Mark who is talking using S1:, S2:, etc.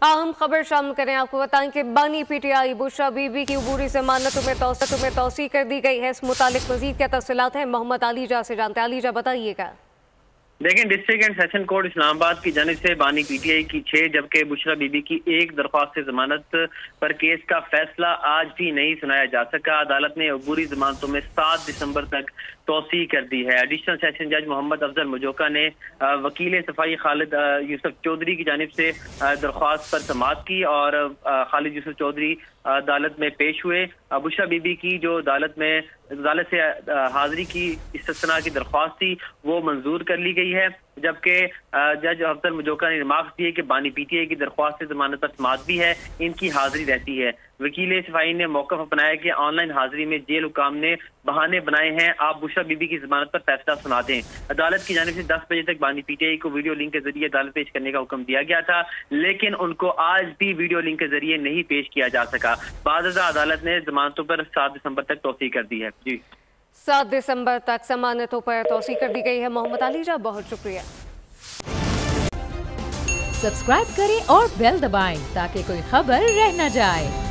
S1: अहम खबर शामिल करें। आपको बताएं कि बानी पीटीआई बुशरा बीबी की अबूरी जमानतों में तौसीह कर दी गई है। इस मुतालिक मजीद क्या तफसीलात हैं, मोहम्मद अलीजा से जानते हैं। अलीजा बताइएगा।
S2: देखें, district and session court Islamabad की जानिब से बानी पीटीआई की 6 जबकि बुशरा बीबी की 1 दरख्वास्त जमानत पर केस का फैसला आज भी नहीं सुनाया जा सका। अदालत ने अबूरी जमानतों में 7 दिसंबर तक तौसीह कर दी है। एडिशनल सेशन जज मोहम्मद अफजल मुजोका ने वकील सफाई खालिद यूसुफ चौधरी की जानिब से दरख्वास्त पर समाअत की और खालिद यूसुफ चौधरी अदालत में पेश हुए। बुशरा बीबी की जो अदालत से हाजिरी की इस्तिस्ना की दरख्वास्त थी वो मंजूर कर ली गई है, जबकि जज अफजल मुजोका ने रिमार्क्स दिए कि बानी पीटीआई की दरख्वास्त जमानत पर समाअत भी है, इनकी हाजिरी रहती है। वकील सफाई ने मौक़िफ़ अपनाया कि ऑनलाइन हाजिरी में जेल हुकाम ने बहाने बनाए हैं, आप बुशरा बीबी की जमानत पर फैसला सुना दें। अदालत की जानिब से 10 बजे तक बानी पीटीआई को वीडियो लिंक के जरिए अदालत पेश करने का हुक्म दिया गया था, लेकिन उनको आज भी वीडियो लिंक के जरिए नहीं पेश किया जा सका। बाज़ अदालत ने जमानतों पर 7 दिसंबर तक तौसीह कर दी है। जी
S1: 7 दिसंबर तक जमानतों पर तौसीह कर दी गई है। मोहम्मद अलीजा, बहुत शुक्रिया।
S3: सब्सक्राइब करें और बेल दबाएं ताकि कोई खबर रह न जाए।